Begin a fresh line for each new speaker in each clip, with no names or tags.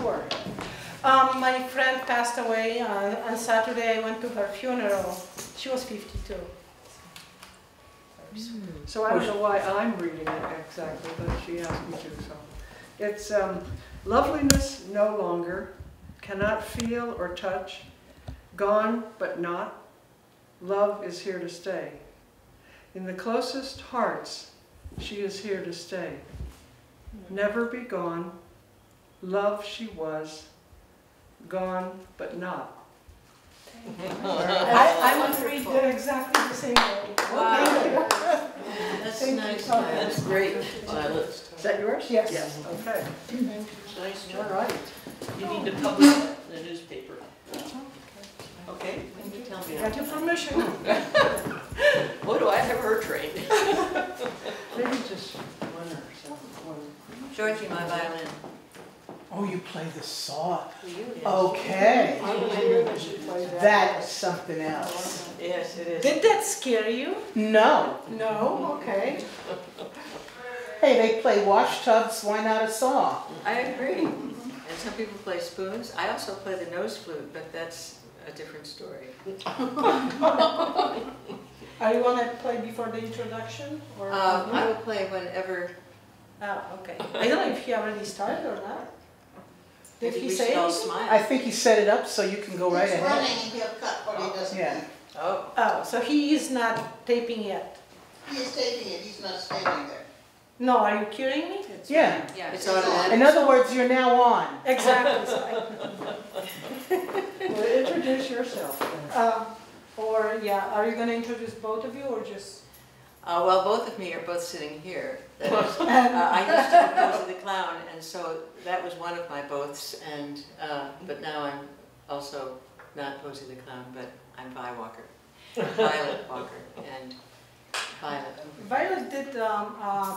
tour. My friend passed away on Saturday. I went to her funeral. She was 52.
So I don't know why I'm reading it exactly, but she asked me to, so. It's loveliness no longer, cannot feel or touch, gone but not, love is here to stay. In the closest hearts, she is here to stay. Never be gone, love she was, gone but not.
I would read exactly the same way.
Wow.
Thank you.
That's
Thank
nice.
you.
That's great, Violet.
Is that yours?
Yes.
Yes, okay.
Nice
All
job.
right.
You need to publish that in the newspaper. Okay?
Thank you.
Tell me.
Got your permission.
What do I have her trained?
Maybe just one or something.
Georgie, my violin.
Oh, you play the saw.
You?
Okay.
I was here that she played that.
That's something else.
Yes, it is.
Did that scare you?
No.
No? Okay.
Hey, they play wash tubs, why not a saw?
I agree. And some people play spoons. I also play the nose flute, but that's a different story.
Are you want to play before the introduction? Or
I will play whenever.
Oh, okay. I don't know if he already started or not. Did
Maybe
he
we
say
should all
anything?
smile.
I think he set it up so you can go right
He's
ahead.
running and he'll cut what he doesn't.
Yeah.
Oh.
Oh, so he is not taping yet.
He is taking it, he's not standing there.
No, are you kidding me?
Yeah.
Yeah, it's automatic.
In other words, you're now on.
Exactly. So
Well, introduce yourself then.
or yeah, are you going to introduce both of you or just?
Well, both of me are both sitting here. That is, I used to be Posey the Clown, and so that was one of my boths. And but now I'm also not Posey the Clown, but I'm Vi Walker, Violet Walker, and Violet.
Violet did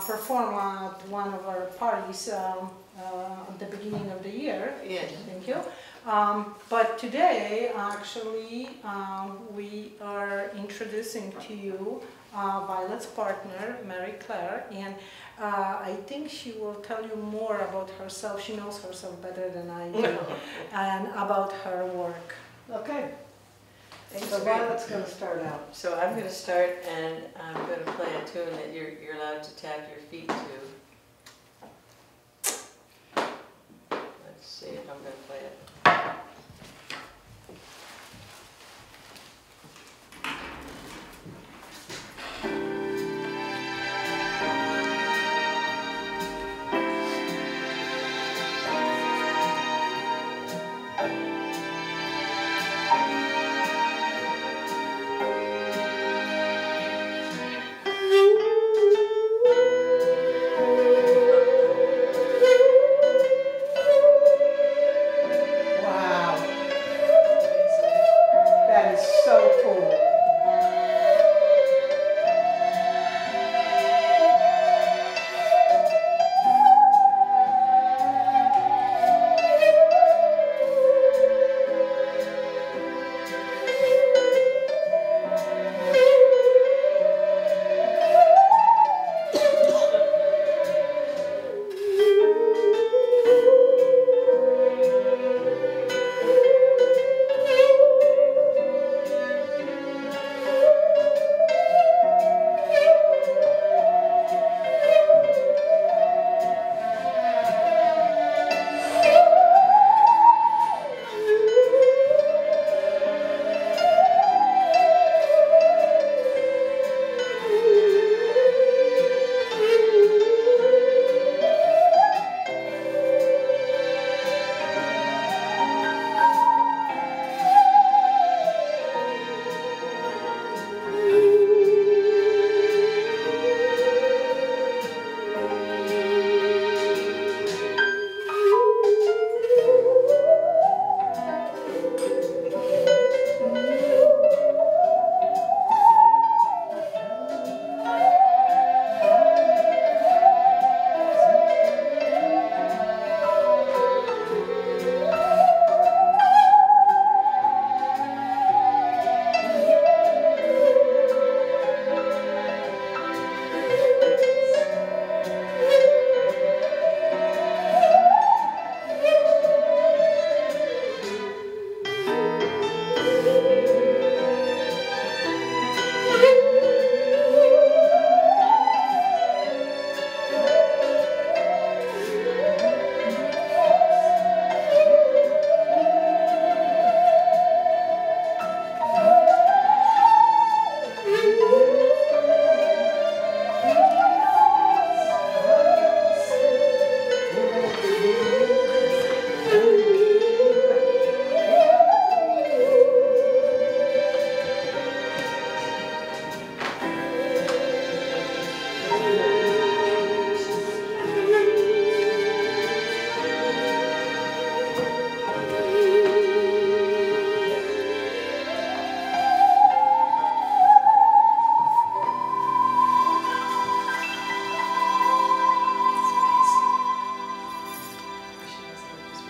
perform at one of our parties at the beginning of the year.
Yes.
Thank you. But today, actually, we are introducing to you Violet's partner, Mary Clare, and I think she will tell you more about herself. She knows herself better than I do, and about her work.
Okay.
Thanks,
So
Violet.
Violet's going to start out.
So I'm going to start, and I'm going to play a tune that you're allowed to tap your feet to. Let's see if I'm going to play it.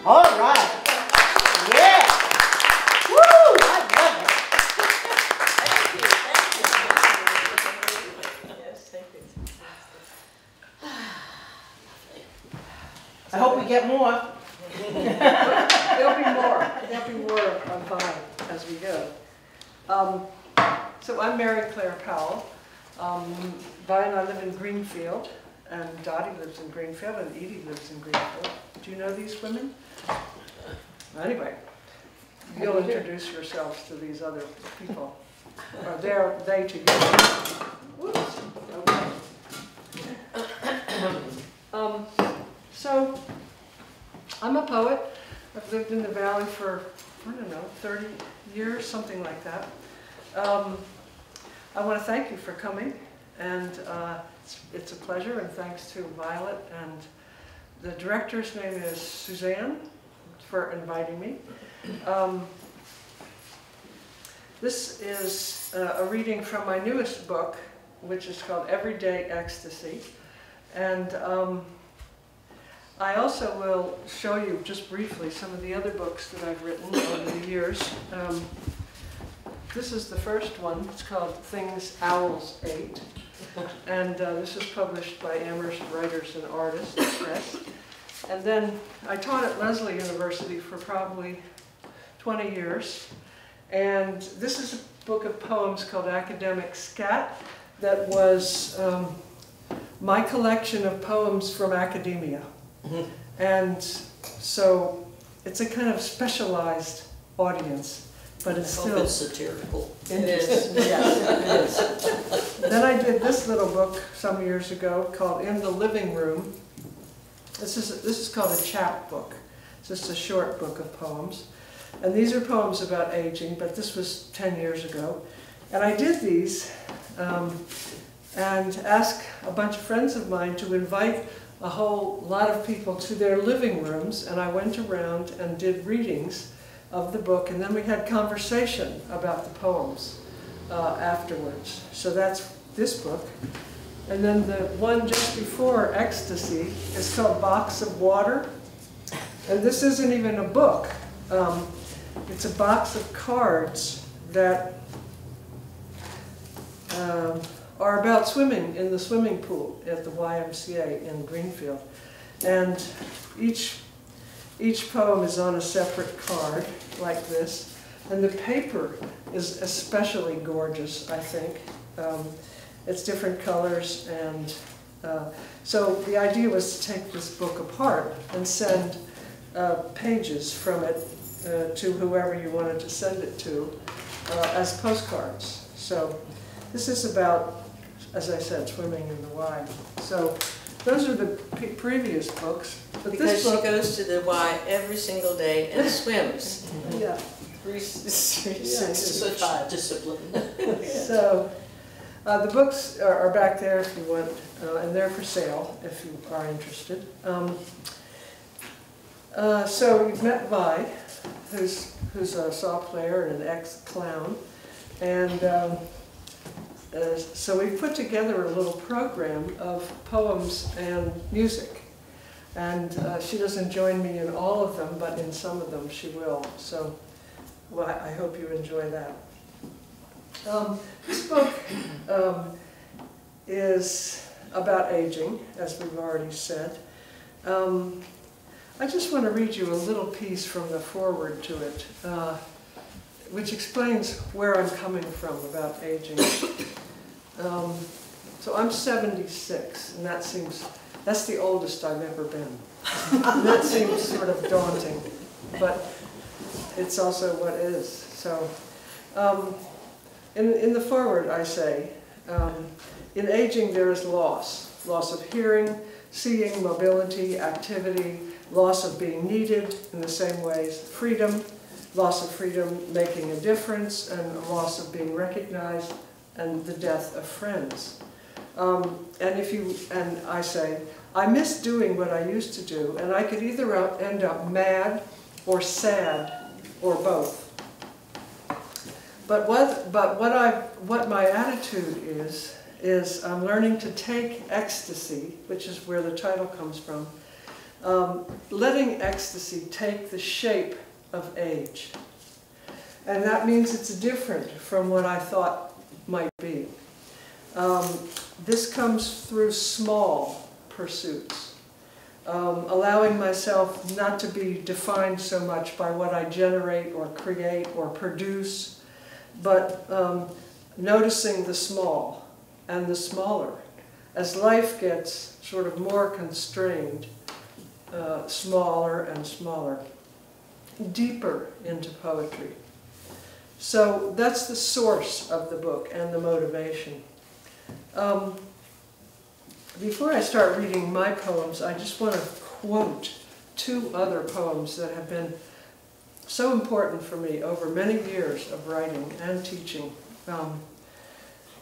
All right. Yeah. Woo! I love it.
Yes, thank you.
I hope we get more.
There'll be more. There'll be more on Vi as we go. So I'm Clare Powell. Vi and I live in Greenfield, and Dottie lives in Greenfield, and Edie lives in Greenfield. Do you know these women? Anyway, you'll introduce yourselves to these other people. Or they to you. Whoops. Okay. So, I'm a poet. I've lived in the Valley for, I don't know, 30 years, something like that. I want to thank you for coming, and it's a pleasure, and thanks to Violet, and the director's name is Suzanne, for inviting me. This is a reading from my newest book, which is called Everyday Ecstasy, and I also will show you just briefly some of the other books that I've written over the years. This is the first one. It's called Things Owls Ate. And this is published by Amherst Writers and Artists Press. And then I taught at Lesley University for probably 20 years. And this is a book of poems called Academic Scat that was my collection of poems from academia. And so it's a kind of specialized audience. But it's still
satirical.
It is, yes, it is. Then I did this little book some years ago called In the Living Room. This is called a chap book. It's just a short book of poems. And these are poems about aging, but this was 10 years ago. And I did these and asked a bunch of friends of mine to invite a whole lot of people to their living rooms, and I went around and did readings of the book, and then we had conversation about the poems afterwards. So that's this book. And then the one just before Ecstasy is called Box of Water. And this isn't even a book. It's a box of cards that are about swimming in the swimming pool at the YMCA in Greenfield. And each poem is on a separate card, like this. And the paper is especially gorgeous, I think. It's different colors, and so the idea was to take this book apart and send pages from it to whoever you wanted to send it to as postcards. So this is about, as I said, swimming in the Y. So those are the previous books. But
Because
this book,
she goes to the Y every single day and swims.
yeah.
Since five.
Discipline.
So the books are back there if you want, and they're for sale if you are interested. So you've met Vi, who's a saw player and an ex-clown, and so we've put together a little program of poems and music. And she doesn't join me in all of them, but in some of them she will. So well, I hope you enjoy that. This book is about aging, as we've already said. I just want to read you a little piece from the foreword to it, which explains where I'm coming from about aging. So I'm 76, and that's the oldest I've ever been. And that seems sort of daunting, but it's also what is. So in the foreword I say, in aging there is loss of hearing, seeing, mobility, activity, loss of being needed in the same ways, freedom, loss of freedom making a difference, and a loss of being recognized, and the death of friends. And I say, I miss doing what I used to do, and I could either end up mad or sad or both. But what my attitude is I'm learning to take ecstasy, which is where the title comes from, letting ecstasy take the shape of age. And that means it's different from what I thought might be. This comes through small pursuits, allowing myself not to be defined so much by what I generate or create or produce, but noticing the small and the smaller. As life gets sort of more constrained, smaller and smaller, deeper into poetry. So that's the source of the book and the motivation. Before I start reading my poems, I just want to quote two other poems that have been so important for me over many years of writing and teaching.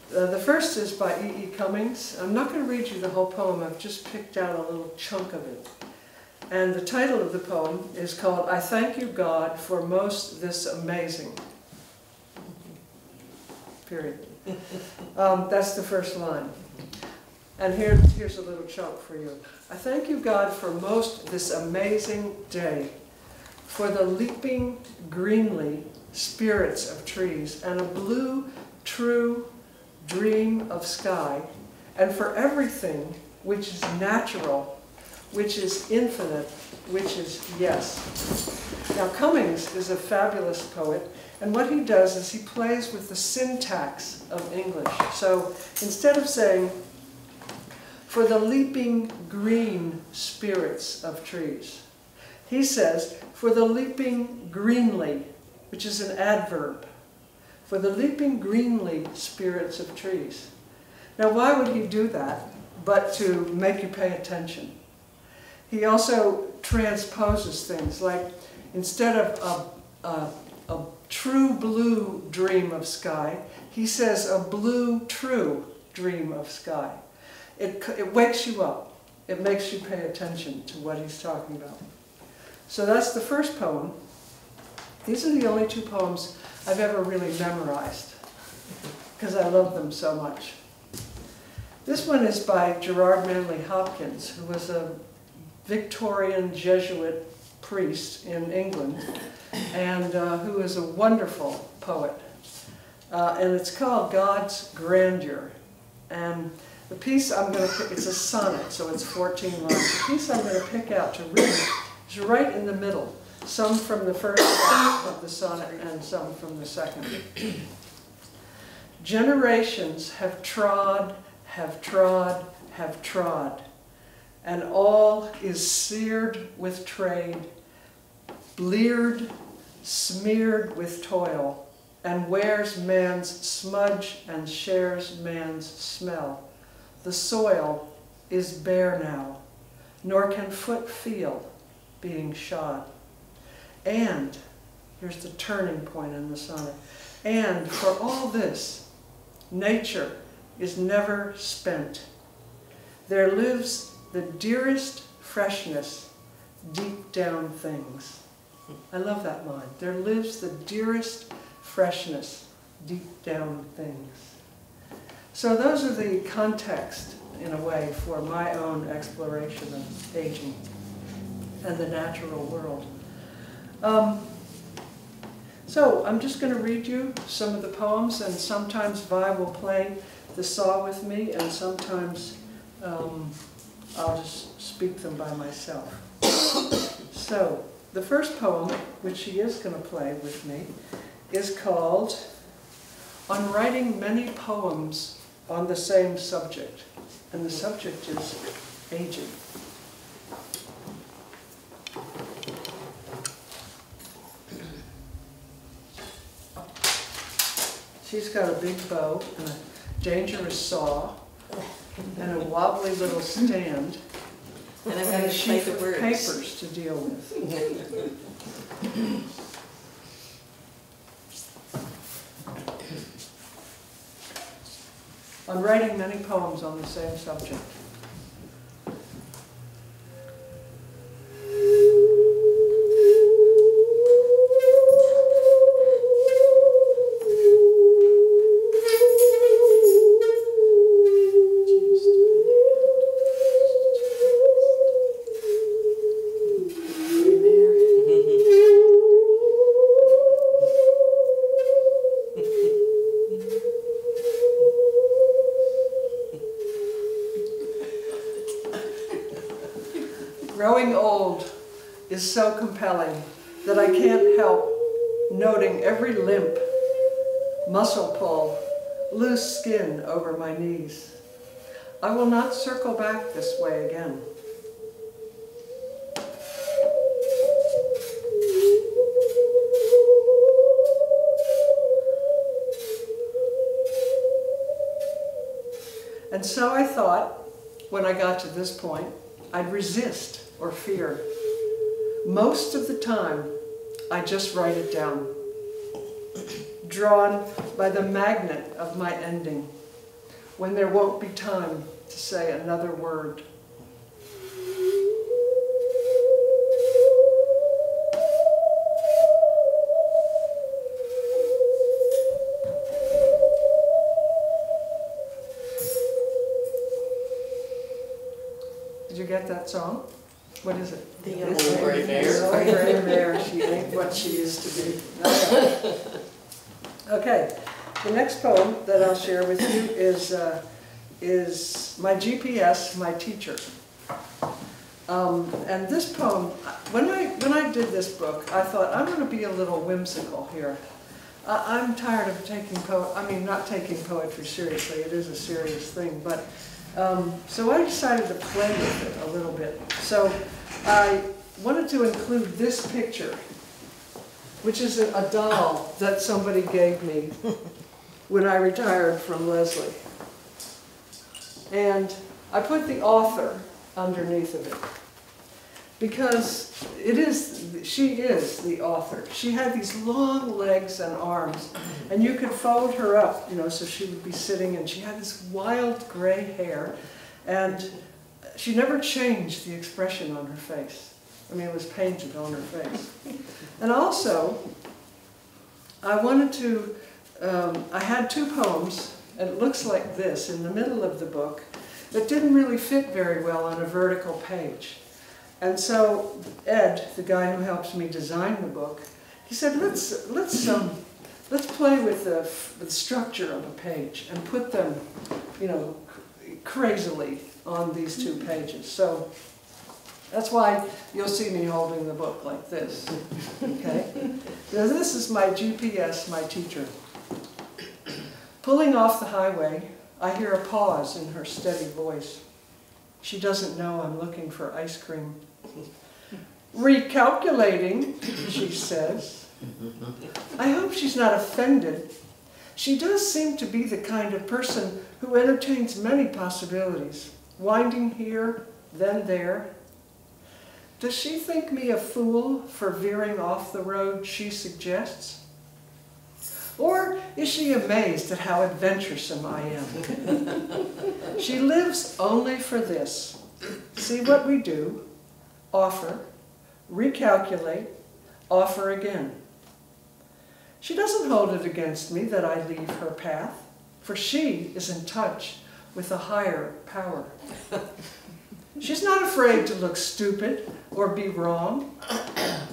The first is by E.E. Cummings. I'm not going to read you the whole poem, I've just picked out a little chunk of it. And the title of the poem is called, I Thank You, God, for Most This Amazing. Period. That's the first line. And here's a little chunk for you. I thank you, God, for most this amazing day, for the leaping greenly spirits of trees, and a blue, true dream of sky, and for everything which is natural, which is infinite, which is yes. Now, Cummings is a fabulous poet, and what he does is he plays with the syntax of English. So instead of saying, for the leaping green spirits of trees, he says, for the leaping greenly, which is an adverb, for the leaping greenly spirits of trees. Now, why would he do that but to make you pay attention? He also transposes things, like instead of a true blue dream of sky, he says a blue true dream of sky. It wakes you up. It makes you pay attention to what he's talking about. So that's the first poem. These are the only two poems I've ever really memorized, because I love them so much. This one is by Gerard Manley Hopkins, who was a Victorian Jesuit priest in England, and who is a wonderful poet. And it's called God's Grandeur. And the piece I'm going to pick, it's a sonnet, so it's 14 lines. The piece I'm going to pick out to read is right in the middle, some from the first part of the sonnet and some from the second. Generations have trod, have trod, have trod, and all is seared with trade, bleared, smeared with toil, and wears man's smudge and shares man's smell. The soil is bare now, nor can foot feel being shod. And, here's the turning point in the sonnet, and for all this, nature is never spent. There lives the dearest freshness deep down things. I love that line. There lives the dearest freshness deep down things. So those are the context, in a way, for my own exploration of aging and the natural world. So I'm just going to read you some of the poems, and sometimes Vi will play the saw with me, and sometimes I'll just speak them by myself. So the first poem, which she is going to play with me, is called On Writing Many Poems on the Same Subject. And the subject is aging. She's got a big bow and a dangerous saw and a wobbly little stand
And I'm
and
going
a
to play
sheaf
the
of
words.
papers to deal with. On writing many poems on the same subject. compelling that I can't help noting every limp, muscle pull, loose skin over my knees. I will not circle back this way again. And so I thought, when I got to this point, I'd resist or fear. Most of the time, I just write it down, drawn by the magnet of my ending, when there won't be time to say another word. Did you get that song? What is it?
The Old Gray Mare.
Old Gray Mare, she ain't what she used to be. Okay, the next poem that I'll share with you is My GPS, My Teacher. And this poem, when I did this book, I thought I'm going to be a little whimsical here. I'm tired of not taking poetry seriously. It is a serious thing, but so I decided to play with it a little bit. So I wanted to include this picture, which is a doll that somebody gave me when I retired from Leslie. And I put the author underneath of it because she is the author. She had these long legs and arms, and you could fold her up, so she would be sitting, and she had this wild gray hair, and she never changed the expression on her face. I mean, it was painted on her face. And also, I wanted to, I had two poems, and it looks like this in the middle of the book, that didn't really fit very well on a vertical page. And so Ed, the guy who helps me design the book, he said, let's play with the structure of a page and put them, crazily on these two pages. So that's why you'll see me holding the book like this. Okay? Now this is my GPS, my teacher. Pulling off the highway, I hear a pause in her steady voice. She doesn't know I'm looking for ice cream. Recalculating, she says. I hope she's not offended. She does seem to be the kind of person who entertains many possibilities, winding here, then there. Does she think me a fool for veering off the road she suggests? Or is she amazed at how adventuresome I am? She lives only for this. See what we do, offer, recalculate, offer again. She doesn't hold it against me that I leave her path, for she is in touch with a higher power. She's not afraid to look stupid or be wrong,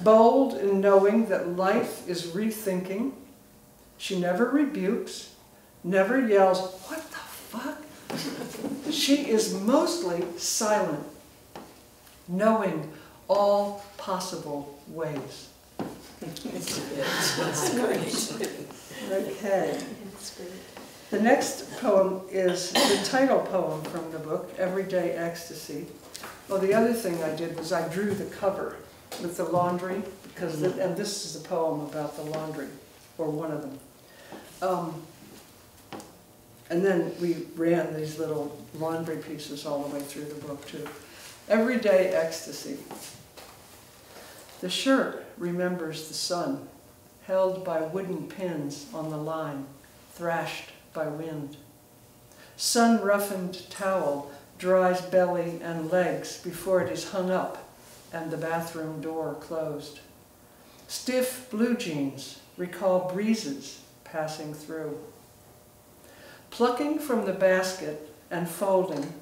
bold in knowing that life is rethinking. She never rebukes, never yells, "What the fuck?" She is mostly silent, knowing all possible ways.
That's great.
Okay. The next poem is the title poem from the book, Everyday Ecstasy. Well, the other thing I did was I drew the cover with the laundry, and this is a poem about the laundry, or one of them. And then we ran these little laundry pieces all the way through the book, too. Everyday Ecstasy. The shirt remembers the sun, held by wooden pins on the line, thrashed by wind. Sun-roughened towel dries belly and legs before it is hung up and the bathroom door closed. Stiff blue jeans recall breezes passing through. Plucking from the basket and folding,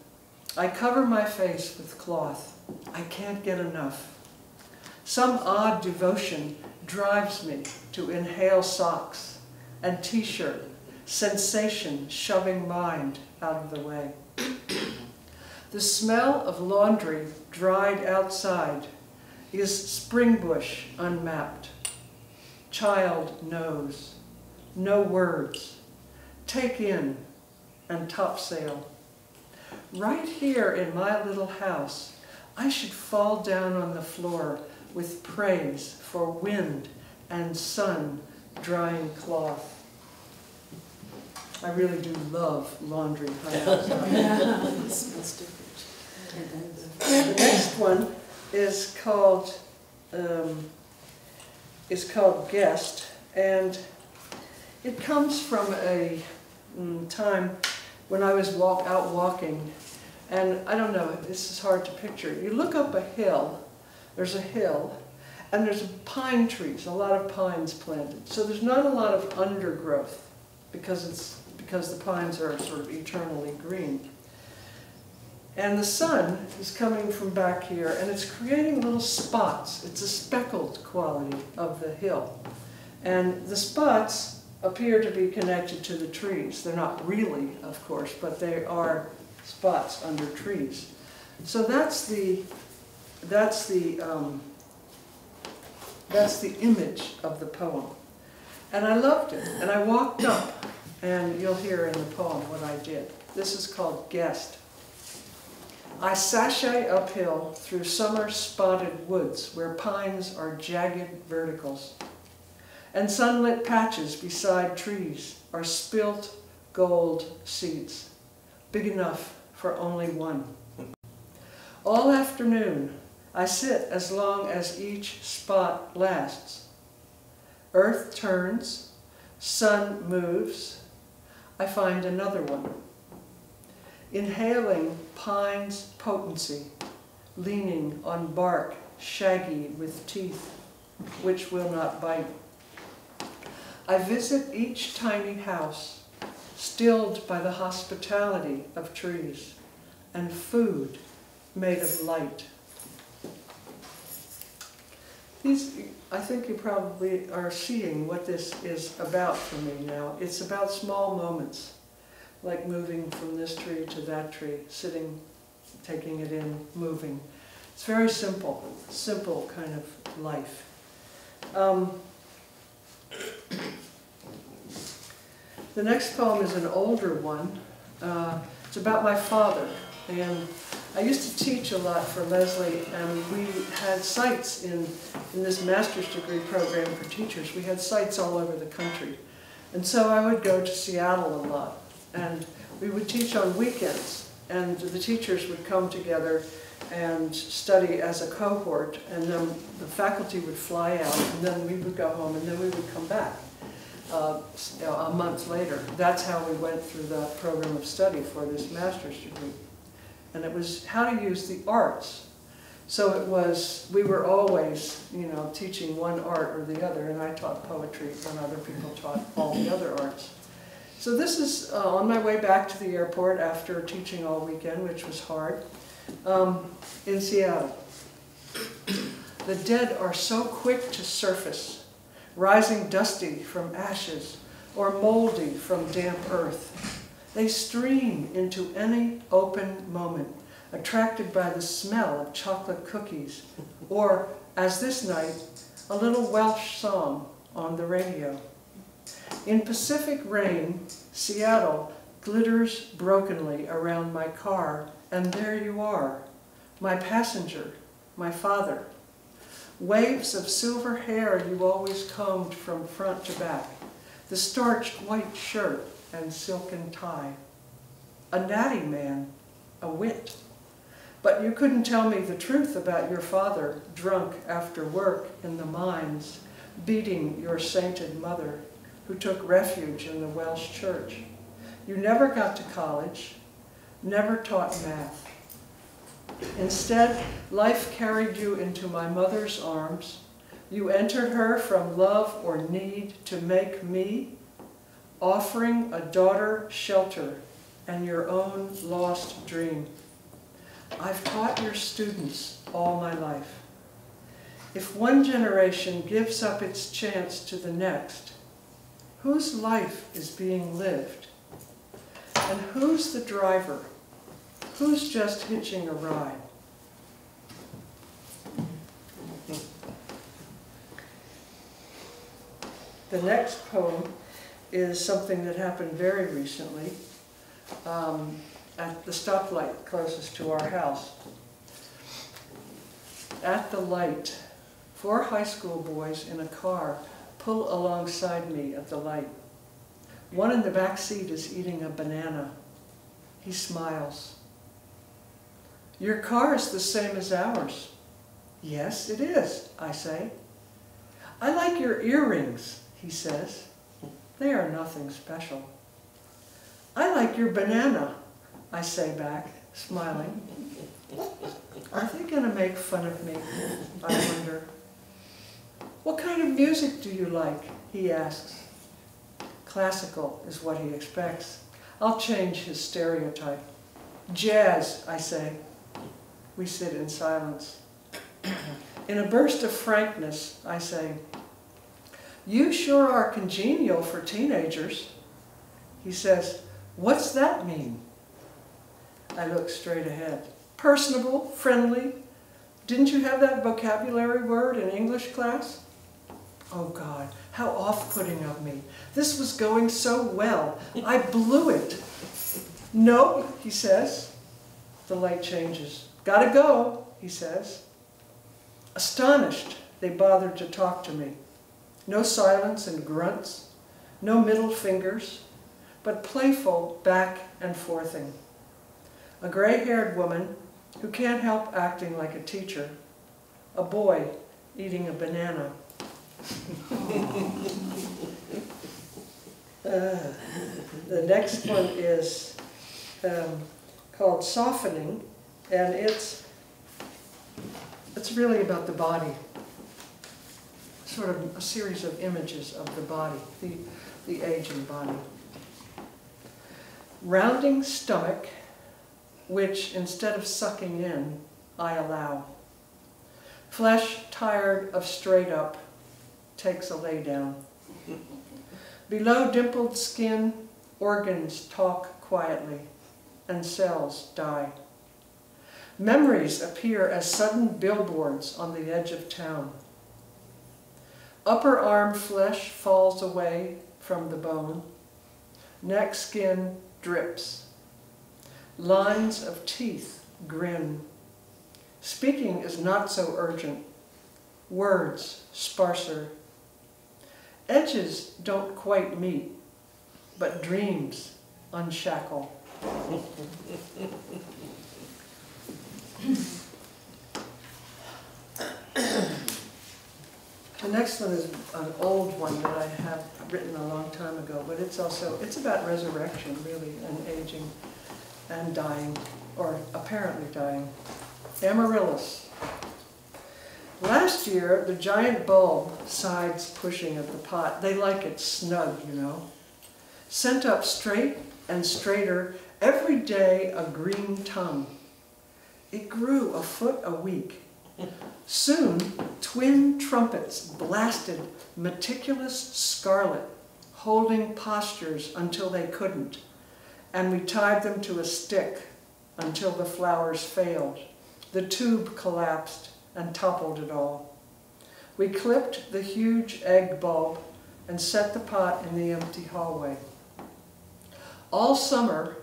I cover my face with cloth. I can't get enough. Some odd devotion drives me to inhale socks and t-shirt, sensation shoving mind out of the way. The smell of laundry dried outside is spring bush unmapped. Child knows, no words, take in and topsail. Right here in my little house, I should fall down on the floor with praise for wind and sun drying cloth. I really do love laundry.
Yeah, it smells different.
The next one is called Guest, and it comes from a time when I was out walking, and I don't know, this is hard to picture. You look up a hill, there's a hill, and there's pine trees, a lot of pines planted. So there's not a lot of undergrowth because the pines are sort of eternally green. And the sun is coming from back here, and it's creating little spots. It's a speckled quality of the hill. And the spots appear to be connected to the trees. They're not really, of course, but they are spots under trees. So that's the image of the poem. And I loved it, and I walked up, and you'll hear in the poem what I did. This is called Guest. I sashay uphill through summer-spotted woods where pines are jagged verticals, and sunlit patches beside trees are spilt gold seeds, big enough for only one. All afternoon, I sit as long as each spot lasts. Earth turns, sun moves, I find another one. Inhaling pine's potency, leaning on bark shaggy with teeth, which will not bite. I visit each tiny house, stilled by the hospitality of trees and food made of light. I think you probably are seeing what this is about for me now. It's about small moments, like moving from this tree to that tree, sitting, taking it in, moving. It's very simple kind of life. The next poem is an older one. It's about my father. And I used to teach a lot for Leslie, and we had sites in this master's degree program for teachers. We had sites all over the country. And so I would go to Seattle a lot, and we would teach on weekends, and the teachers would come together and study as a cohort, and then the faculty would fly out, and then we would go home, and then we would come back a month later. That's how we went through the program of study for this master's degree. And it was how to use the arts. So it was, we were always, teaching one art or the other, and I taught poetry when other people taught all the other arts. So this is on my way back to the airport after teaching all weekend, which was hard, in Seattle. The dead are so quick to surface, rising dusty from ashes or moldy from damp earth. They stream into any open moment, attracted by the smell of chocolate cookies, or, as this night, a little Welsh song on the radio. In Pacific rain, Seattle glitters brokenly around my car, and there you are, my passenger, my father. Waves of silver hair you always combed from front to back, the starched white shirt and silken tie. A natty man, a wit. But you couldn't tell me the truth about your father, drunk after work in the mines, beating your sainted mother, who took refuge in the Welsh church. You never got to college, never taught math. Instead, life carried you into my mother's arms. You entered her from love or need to make me, offering a daughter shelter and your own lost dream. I've taught your students all my life. If one generation gives up its chance to the next, whose life is being lived? And who's the driver? Who's just hitching a ride? The next poem is something that happened very recently at the stoplight closest to our house. At the light, 4 high school boys in a car pull alongside me at the light. One in the back seat is eating a banana. He smiles. "Your car is the same as ours." "Yes, it is," I say. "I like your earrings," he says. "They are nothing special." "I like your banana," I say back, smiling. Are they going to make fun of me? I wonder. "What kind of music do you like?" he asks. Classical is what he expects. I'll change his stereotype. "Jazz," I say. We sit in silence. In a burst of frankness, I say, "You sure are congenial for teenagers." He says, "What's that mean?" I look straight ahead. "Personable, friendly. Didn't you have that vocabulary word in English class?" Oh God, how off-putting of me. This was going so well. I blew it. "No," he says. The light changes. "Gotta go," he says. Astonished, they bothered to talk to me. No silence and grunts, no middle fingers, but playful back and forthing. A gray-haired woman who can't help acting like a teacher. A boy eating a banana. The next one is called Softening, and it's really about the body. Sort of a series of images of the body, the aging body. Rounding stomach, which instead of sucking in, I allow. Flesh tired of straight up, takes a lay down. Below dimpled skin, organs talk quietly, and cells die. Memories appear as sudden billboards on the edge of town. Upper arm flesh falls away from the bone. Neck skin drips. Lines of teeth grin. Speaking is not so urgent. Words sparser. Edges don't quite meet, but dreams unshackle. The next one is an old one that I have written a long time ago, but it's about resurrection, really, and aging and dying, or apparently dying. Amaryllis. Last year, the giant bulb, sides pushing at the pot, they like it snug, you know. Sent up straight and straighter, every day a green tongue. It grew a foot a week. Soon, twin trumpets blasted meticulous scarlet, holding postures until they couldn't, and we tied them to a stick until the flowers failed. The tube collapsed and toppled it all. We clipped the huge egg bulb and set the pot in the empty hallway. All summer,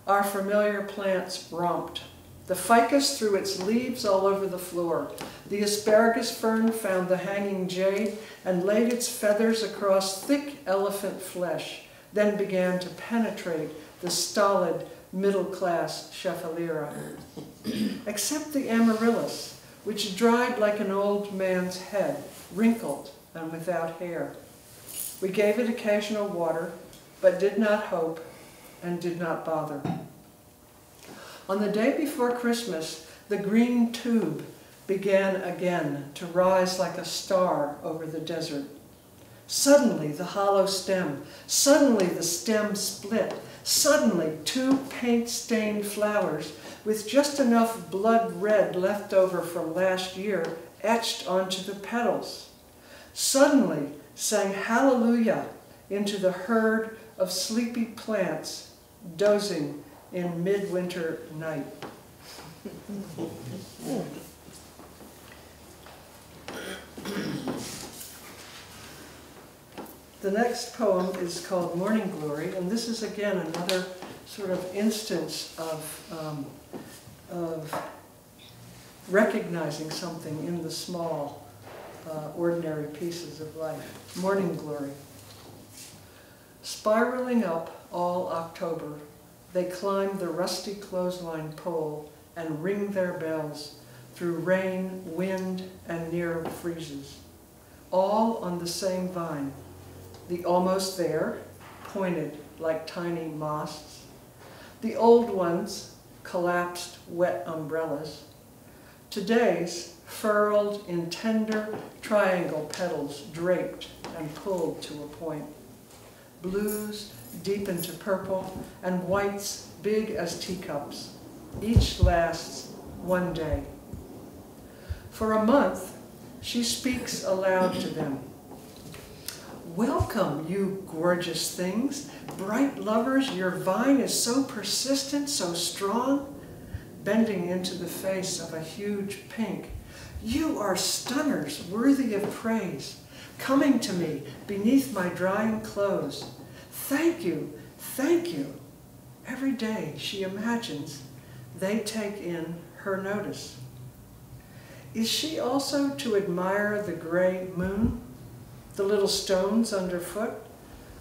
our familiar plants romped. The ficus threw its leaves all over the floor. The asparagus fern found the hanging jade and laid its feathers across thick elephant flesh, then began to penetrate the stolid middle-class Scheffalera. Except the amaryllis, which dried like an old man's head, wrinkled and without hair. We gave it occasional water, but did not hope and did not bother. On the day before Christmas, the green tube began again to rise like a star over the desert. Suddenly the hollow stem, suddenly the stem split, suddenly 2 paint-stained flowers with just enough blood red left over from last year etched onto the petals. Suddenly sang hallelujah into the herd of sleepy plants dozing in midwinter night. The next poem is called Morning Glory, and this is again another sort of instance of recognizing something in the small, ordinary pieces of life. Morning Glory. Spiraling up all October, they climb the rusty clothesline pole and ring their bells through rain, wind, and near freezes. All on the same vine, the almost there, pointed like tiny masts. The old ones, collapsed wet umbrellas. Today's, furled in tender triangle petals, draped and pulled to a point. Blues deep into purple, and whites big as teacups. Each lasts one day. For a month, she speaks aloud to them. Welcome, you gorgeous things. Bright lovers, your vine is so persistent, so strong. Bending into the face of a huge pink. You are stunners, worthy of praise. Coming to me beneath my drying clothes. Thank you, thank you. Every day she imagines they take in her notice. Is she also to admire the gray moon, the little stones underfoot,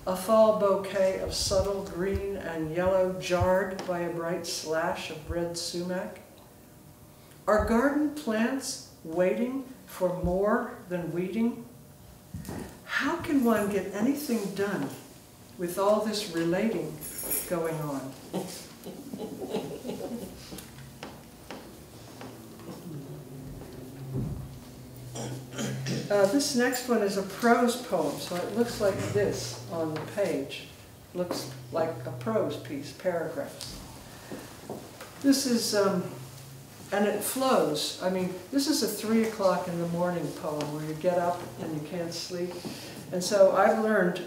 a fall bouquet of subtle green and yellow jarred by a bright slash of red sumac? Are garden plants waiting for more than weeding? How can one get anything done with all this relating going on? This next one is a prose poem, so it looks like this on the page. Looks like a prose piece, paragraphs. This is, and it flows. I mean, this is a 3 o'clock in the morning poem where you get up and you can't sleep. And so I've learned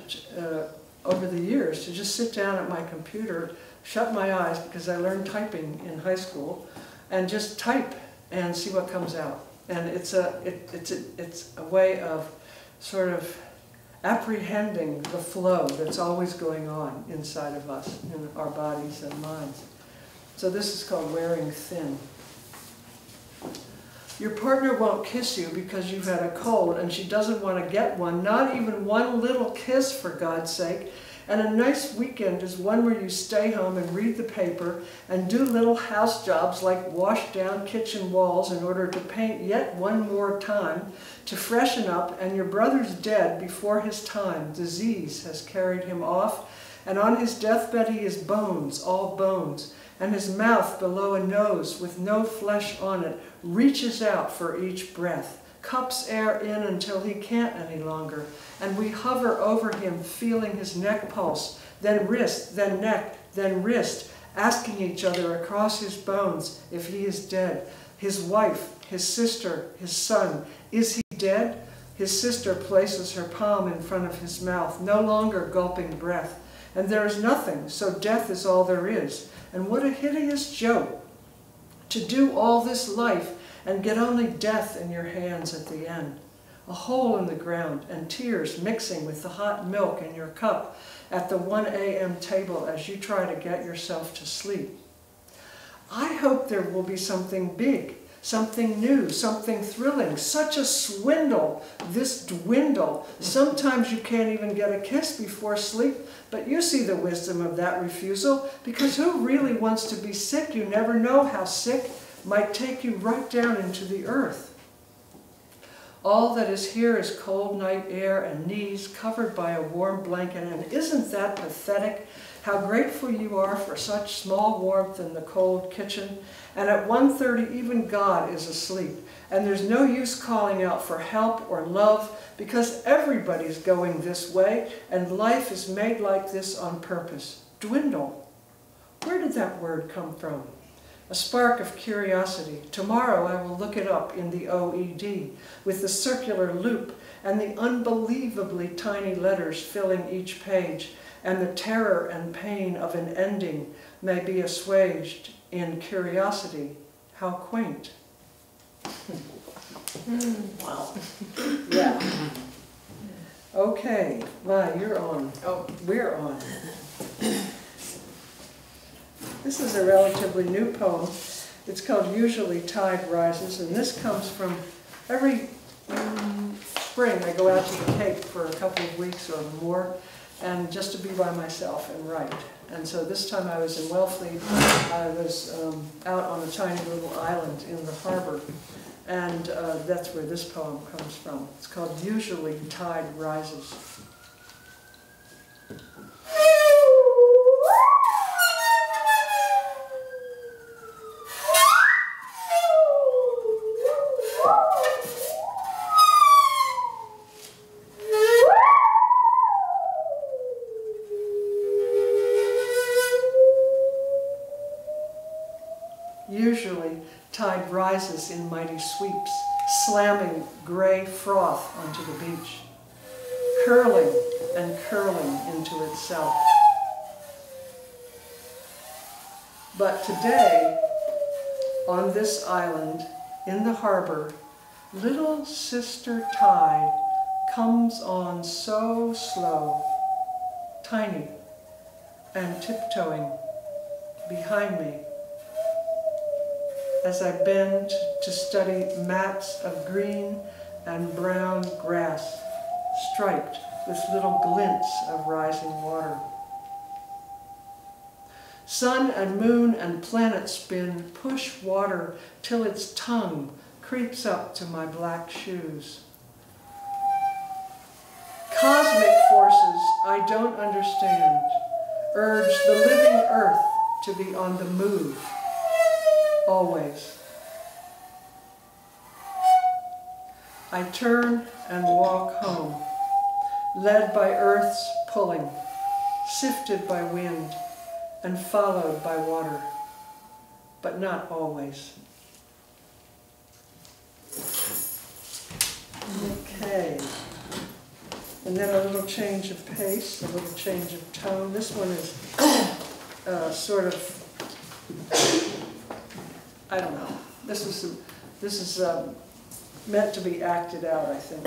over the years to just sit down at my computer, shut my eyes, because I learned typing in high school, and just type and see what comes out. And it's a way of sort of apprehending the flow that's always going on inside of us, in our bodies and minds. So this is called Wearing Thin. Your partner won't kiss you because you've had a cold and she doesn't want to get one, not even one little kiss for God's sake. And a nice weekend is one where you stay home and read the paper and do little house jobs like wash down kitchen walls in order to paint yet one more time to freshen up, and your brother's dead before his time. Disease has carried him off, and on his deathbed he is bones, all bones, and his mouth below a nose with no flesh on it reaches out for each breath, cups air in until he can't any longer, and we hover over him, feeling his neck pulse, then wrist, then neck, then wrist, asking each other across his bones if he is dead. His wife, his sister, his son, is he dead? His sister places her palm in front of his mouth, no longer gulping breath. And there is nothing, so death is all there is. And what a hideous joke to do all this life and get only death in your hands at the end. A hole in the ground and tears mixing with the hot milk in your cup at the 1 a.m. table as you try to get yourself to sleep. I hope there will be something big, something new, something thrilling. Such a swindle, this dwindle. Sometimes you can't even get a kiss before sleep, but you see the wisdom of that refusal, because who really wants to be sick? You never know how sick might take you right down into the earth. All that is here is cold night air and knees covered by a warm blanket, and isn't that pathetic? How grateful you are for such small warmth in the cold kitchen. And at 1:30 even God is asleep, and there's no use calling out for help or love, because everybody's going this way, and life is made like this on purpose. Dwindle. Where did that word come from? A spark of curiosity. Tomorrow I will look it up in the OED with the circular loop and the unbelievably tiny letters filling each page, and the terror and pain of an ending may be assuaged in curiosity. How quaint.
Wow.
Yeah. Okay, Vi, you're on.
Oh,
We're on. This is a relatively new poem. It's called Usually Tide Rises, and this comes from every spring I go out to the Cape for a couple of weeks or more, and just to be by myself and write. And so this time I was in Wellfleet. I was out on a tiny little island in the harbor, and that's where this poem comes from. It's called Usually Tide Rises. Usually, tide rises in mighty sweeps, slamming gray froth onto the beach, curling and curling into itself. But today, on this island, in the harbor, little sister tide comes on so slow, tiny and tiptoeing behind me, as I bend to study mats of green and brown grass striped with little glints of rising water. Sun and moon and planet spin push water till its tongue creeps up to my black shoes. Cosmic forces I don't understand urge the living earth to be on the move. Always. I turn and walk home, led by earth's pulling, sifted by wind, and followed by water, but not always. Okay. And then a little change of pace, a little change of tone. This one is sort of, I don't know. This is meant to be acted out, I think.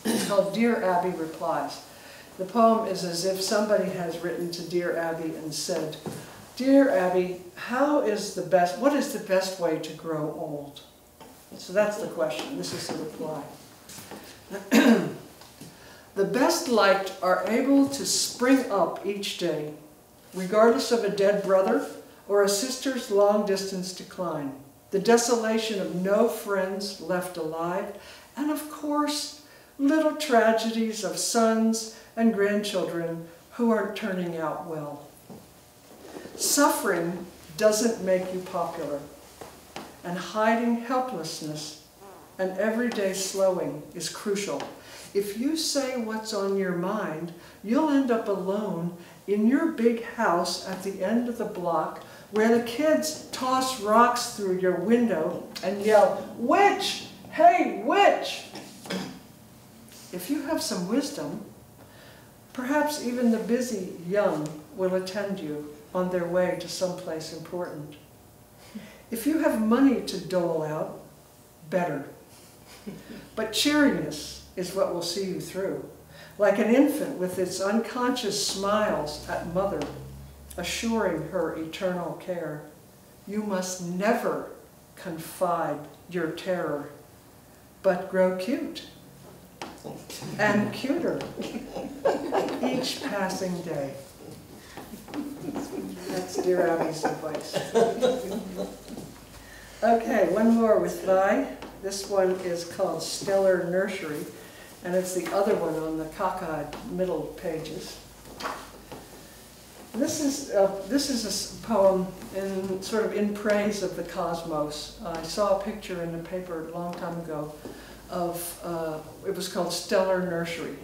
It's called Dear Abby Replies. The poem is as if somebody has written to Dear Abby and said, Dear Abby, what is the best way to grow old? So that's the question. This is the reply. The best liked are able to spring up each day, regardless of a dead brother or a sister's long-distance decline, the desolation of no friends left alive, and of course, little tragedies of sons and grandchildren who aren't turning out well. Suffering doesn't make you popular, and hiding helplessness and everyday slowing is crucial. If you say what's on your mind, you'll end up alone in your big house at the end of the block where the kids toss rocks through your window and yell, "Witch! Hey, witch!" If you have some wisdom, perhaps even the busy young will attend you on their way to someplace important. If you have money to dole out, better. But cheeriness is what will see you through. Like an infant with its unconscious smiles at mother, assuring her eternal care. You must never confide your terror, but grow cute and cuter each passing day. That's Dear Abby's advice. Okay, one more with Vi. This one is called Stellar Nursery, and it's the other one on the cockeyed middle pages. This is a poem sort of in praise of the cosmos. I saw a picture in the paper a long time ago of, it was called Stellar Nursery,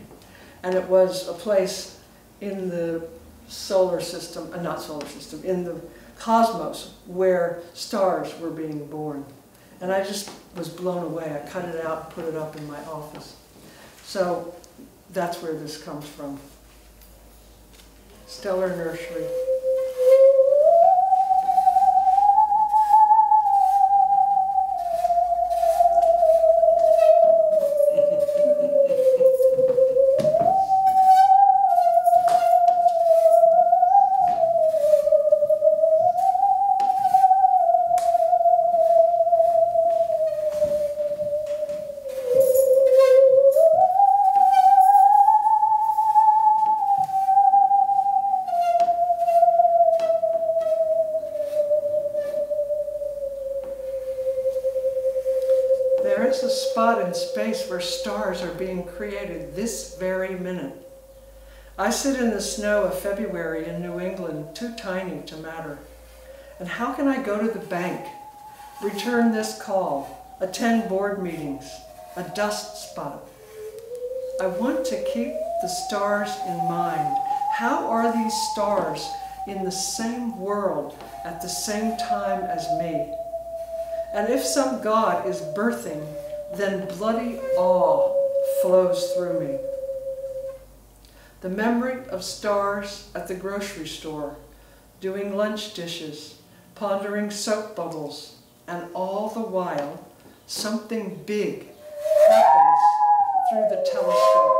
and it was a place in the solar system, not solar system, in the cosmos where stars were being born. And I just was blown away. I cut it out and put it up in my office. So that's where this comes from. Stellar Nursery. in space where stars are being created this very minute. I sit in the snow of February in New England, too tiny to matter. And how can I go to the bank, return this call, attend board meetings, a dust spot? I want to keep the stars in mind. How are these stars in the same world at the same time as me? And if some God is birthing, then bloody awe flows through me. The memory of stars at the grocery store, doing lunch dishes, pondering soap bubbles, and all the while, something big happens through the telescope.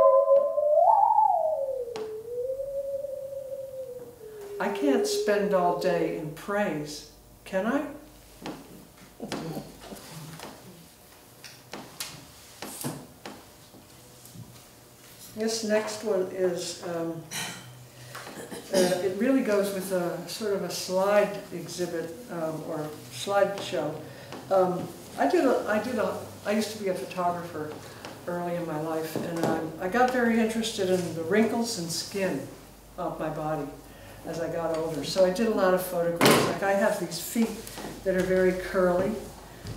I can't spend all day in praise, can I? This next one is, it really goes with a sort of a slide exhibit or slideshow. I used to be a photographer early in my life, and I got very interested in the wrinkles and skin of my body as I got older. So I did a lot of photographs. Like I have these feet that are very curly,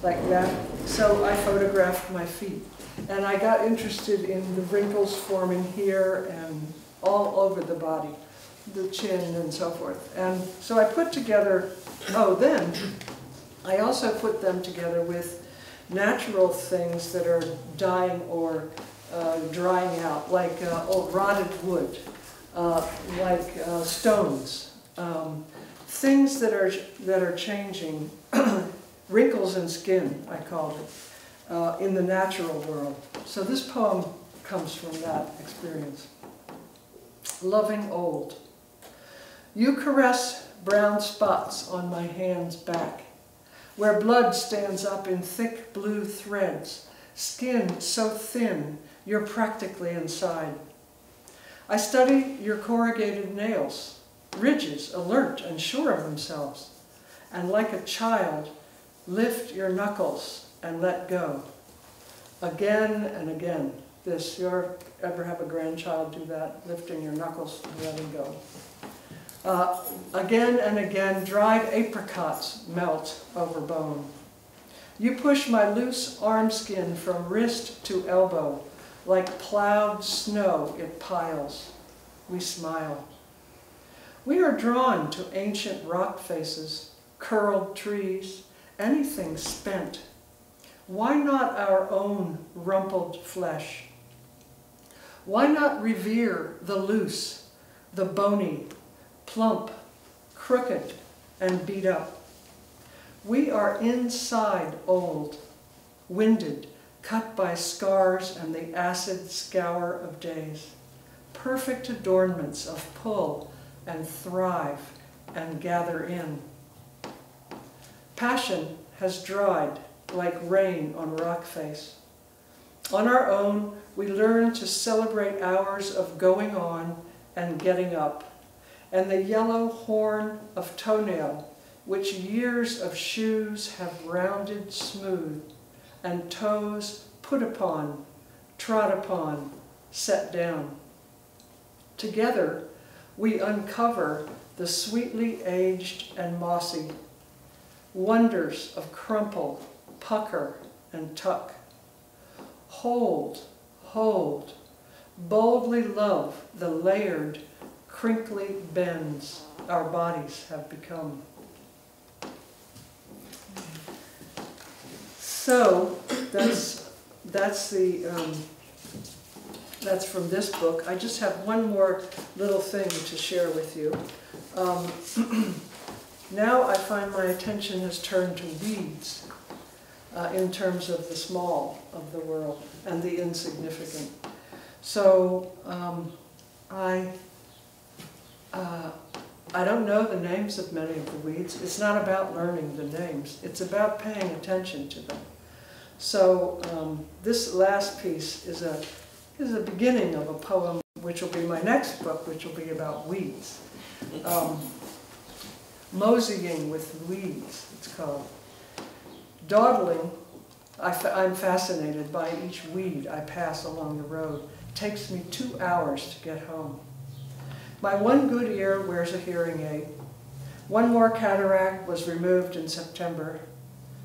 like that. So I photographed my feet. And I got interested in the wrinkles forming here and all over the body, the chin and so forth. And so I put together, then I also put them together with natural things that are dying or drying out, like old rotted wood, like stones, things that are changing, wrinkles in skin, I called it, in the natural world. So this poem comes from that experience. Loving old. You caress brown spots on my hand's back, where blood stands up in thick blue threads, skin so thin you're practically inside. I study your corrugated nails, ridges alert and sure of themselves, and like a child, lift your knuckles and let go. Again and again. This, you ever have a grandchild do that, lifting your knuckles and letting go. Again and again, dried apricots melt over bone. You push my loose arm skin from wrist to elbow. Like plowed snow, it piles. We smile. We are drawn to ancient rock faces, curled trees, anything spent. Why not our own rumpled flesh? Why not revere the loose, the bony, plump, crooked, and beat up? We are inside old, winded, cut by scars and the acid scour of days, perfect adornments of pull and thrive and gather in. Passion has dried like rain on rock face. On our own, we learn to celebrate hours of going on and getting up, and the yellow horn of toenail, which years of shoes have rounded smooth, and toes put upon, trod upon, set down. Together, we uncover the sweetly aged and mossy, wonders of crumple, pucker, and tuck. Hold, hold, boldly love the layered, crinkly bends our bodies have become. So that's from this book. I just have one more little thing to share with you. Now I find my attention has turned to weeds in terms of the small of the world and the insignificant. So I don't know the names of many of the weeds. It's not about learning the names. It's about paying attention to them. So this last piece is a beginning of a poem which will be my next book, which will be about weeds. Moseying with weeds, it's called. Dawdling I'm fascinated by each weed I pass along the road. It takes me 2 hours to get home. My one good ear wears a hearing aid. One more cataract was removed in September.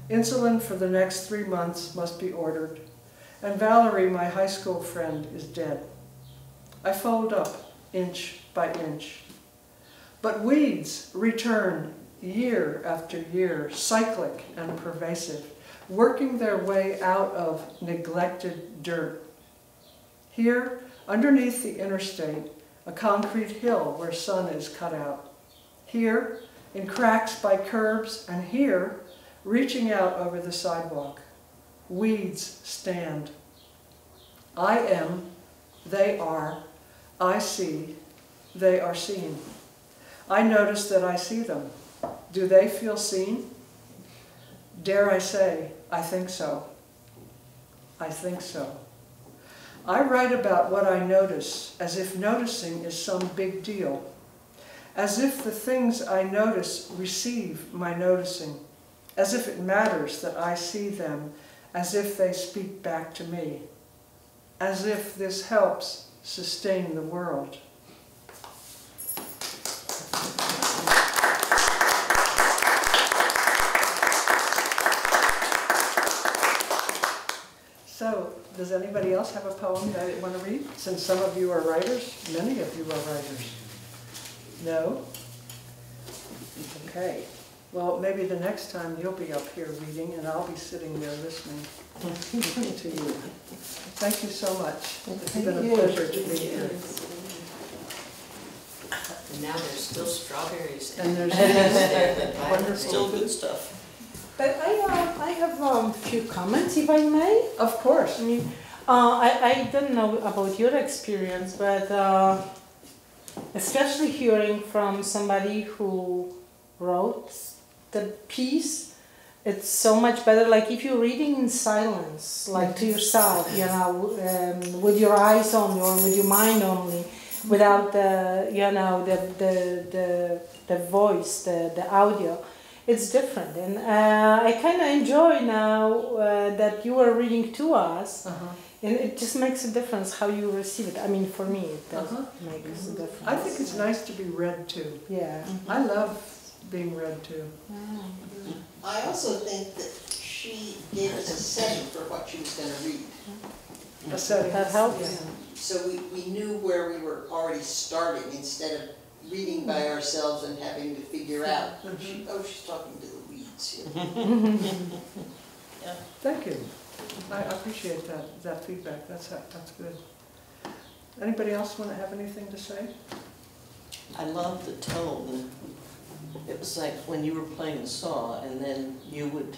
Insulin for the next 3 months must be ordered. And Valerie, my high school friend, is dead. I fold up inch by inch. But weeds return year after year, cyclic and pervasive, working their way out of neglected dirt. Here, underneath the interstate, a concrete hill where sun is cut out. Here, in cracks by curbs, and here, reaching out over the sidewalk, weeds stand. I am, they are, I see, they are seen. I notice that I see them. Do they feel seen? Dare I say, I think so. I think so. I write about what I notice as if noticing is some big deal, as if the things I notice receive my noticing, as if it matters that I see them, as if they speak back to me, as if this helps sustain the world. So, does anybody else have a poem that they want to read? Since some of you are writers, many of you are writers. No? Okay. Well, maybe the next time you'll be up here reading and I'll be sitting there listening to you. Thank you so much. It's been a pleasure to be here.
And now there's still strawberries.
And there's
Wonderful. Still good stuff.
But I have a few comments, if I may.
Of course.
I mean, I don't know about your experience, but especially hearing from somebody who wrote the piece, it's so much better. Like if you're reading in silence, like to yourself, you know, with your eyes only or with your mind only, without the, you know, the voice, the audio. It's different, and I kind of enjoy now that you are reading to us, and it just makes a difference how you receive it. I mean, for me, it does make a difference.
I think it's nice to be read to.
Yeah.
I love being read to.
I also think that she gave us a setting for what she was going to read.
A setting.
That helps.
Yeah.
So we knew where we were already starting instead of reading by ourselves and having to figure out, she's talking to the weeds here.
Yeah.
Thank you. I appreciate that feedback. That's good. Anybody else want to have anything to say?
I love the tone. It was like when you were playing the saw and then you would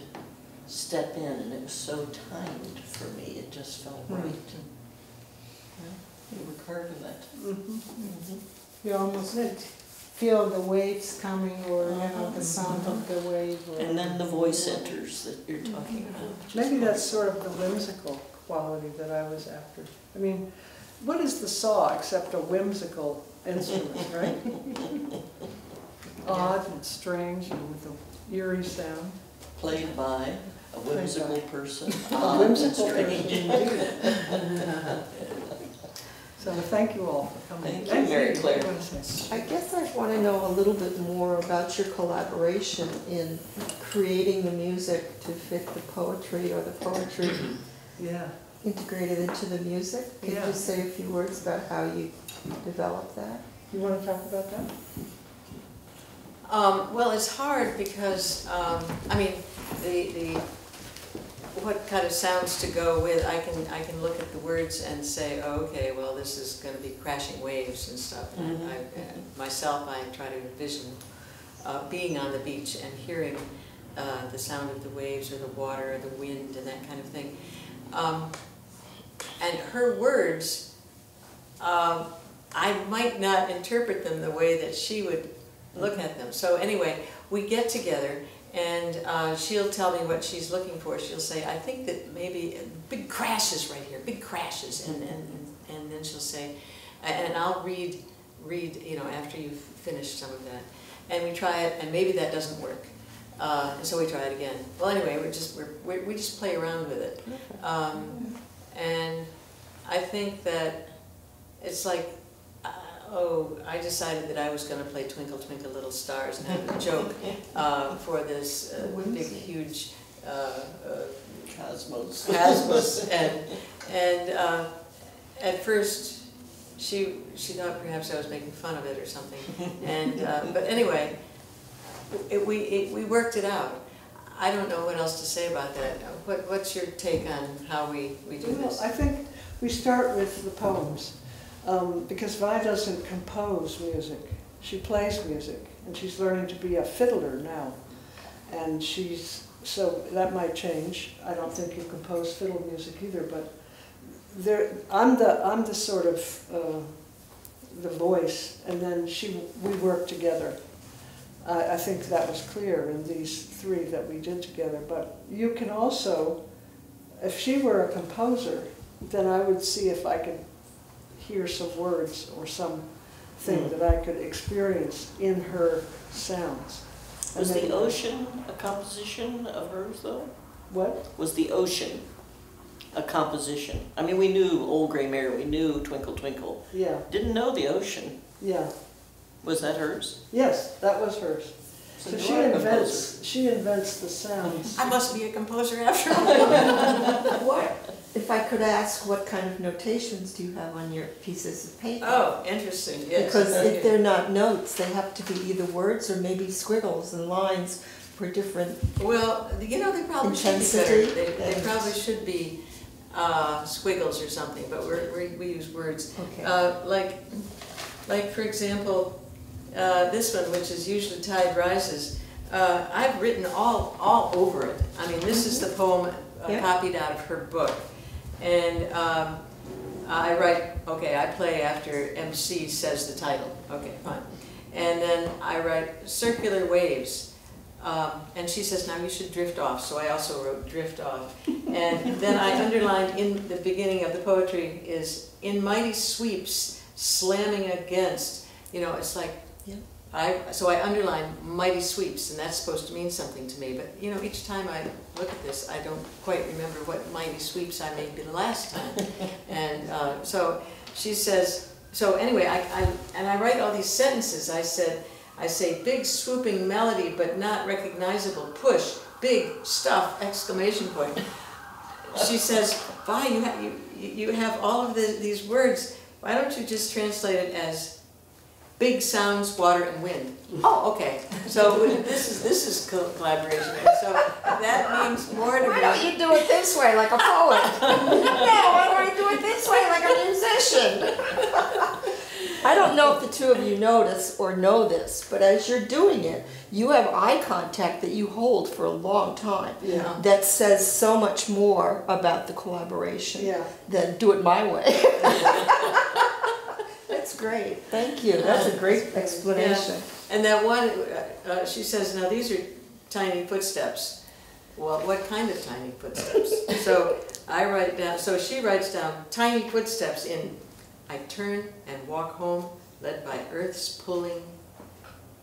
step in and it was so timed for me. It just felt right. You were carving that.
You almost feel the waves coming, or you know, the sound of the wave.
And then the voice enters that you're talking about.
Maybe that's sort of the whimsical quality that I was after. I mean, what is the saw except a whimsical instrument, right? Odd and strange and with an eerie sound.
Played by a whimsical person.
A whimsical person
Strange.
indeed. So thank you all for coming.
Thank you, Mary Claire.
I guess I want to know a little bit more about your collaboration in creating the music to fit the poetry, or the poetry integrated into the music. Could you say a few words about how you developed that?
You want to talk about that?
Well, it's hard because, I mean, what kind of sounds to go with, I can look at the words and say, oh, okay, well, this is going to be crashing waves and stuff. And myself, I try to envision being on the beach and hearing the sound of the waves or the water or the wind and that kind of thing. And her words, I might not interpret them the way that she would look at them. So anyway, we get together and she'll tell me what she's looking for. She'll say, I think that maybe big crashes right here, big crashes. And then she'll say, and I'll read, you know, after you've finished some of that. And we try it, and maybe that doesn't work. And so we try it again. Well, anyway, we just play around with it. And I think that it's like, I decided that I was going to play Twinkle Twinkle Little Stars and have a joke for this big, huge cosmos. And at first, she thought perhaps I was making fun of it or something. And but anyway, we worked it out. I don't know what else to say about that. What's your take on how we do this?
I think we start with the poems. Because Vi doesn't compose music, she plays music, and she's learning to be a fiddler now. And so that might change. I don't think you compose fiddle music either, but I'm the sort of the voice, and then we work together. I think that was clear in these three that we did together. But you can also, if she were a composer, then I would see if I could hear some words or something that I could experience in her sounds.
Was the ocean a composition of hers, though?
What?
Was the ocean a composition? I mean, we knew Old Gray Mare, we knew Twinkle Twinkle.
Yeah.
Didn't know the ocean.
Yeah.
Was that hers?
Yes, that was hers. So she invents the sounds.
I must be a composer after all.
What, if I could ask, what kind of notations do you have on your pieces of paper?
Oh, interesting, yes.
Because if they're not notes, they have to be either words or maybe squiggles and lines for different.
Well, you know, they probably
intensity.
should be better. They probably should be squiggles or something, but we use words.
Okay.
Like for example, this one, which is usually Tide Rises, I've written all over it. I mean, this is the poem copied out of her book. And I write, okay, I play after MC says the title. Okay, fine. And then I write circular waves. And she says, now you should drift off. So I also wrote drift off. And then I underlined in the beginning of the poetry is in mighty sweeps, slamming against. You know, it's like, so I underline mighty sweeps, and that's supposed to mean something to me. But, you know, each time I look at this, I don't quite remember what mighty sweeps I made the last time. And so she says, so anyway, I write all these sentences. I say big swooping melody, but not recognizable. Push, big stuff, exclamation point. She says, Vi, you have all of these words. Why don't you just translate it as big sounds, water, and wind? Oh, okay. So this is collaboration. And so that means more to me.
Why don't you do it this way, like a poet? No, why don't you do it this way, like a musician? I don't know if the two of you notice or know this, but as you're doing it, you have eye contact that you hold for a long time.
Yeah.
That says so much more about the collaboration than do it my way. That's great. Thank you. That's a great explanation.
Yeah. And that one, she says, now these are tiny footsteps. Well, what kind of tiny footsteps? So I write down, so she writes down tiny footsteps in I turn and walk home, led by earth's pulling.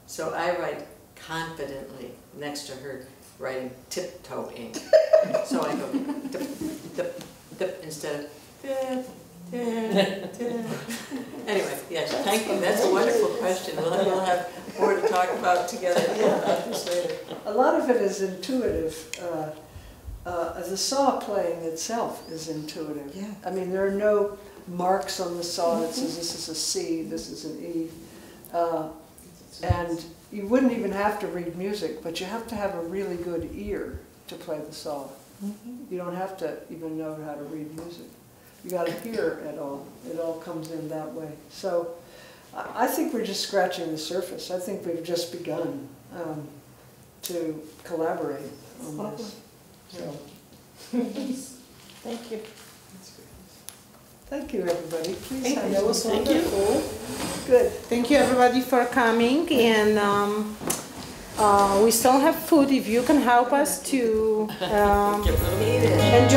So I write confidently next to her, writing tiptoeing. So I go dip, dip, dip instead of dip. Anyway, yes, thank you. That's a wonderful question. We'll have more to talk about together about this later.
A lot of it is intuitive. The saw playing itself is intuitive.
Yeah.
I mean, there are no marks on the saw that says this is a C, this is an E. And you wouldn't even have to read music, but you have to have a really good ear to play the saw. You don't have to even know how to read music. You got to hear it all. It all comes in that way. So I think we're just scratching the surface. I think we've just begun to collaborate on this. So.
Thank you.
Thank you, everybody. Please have
That was
some-
wonderful.
Good.
Thank you everybody for coming, and we still have food if you can help us to enjoy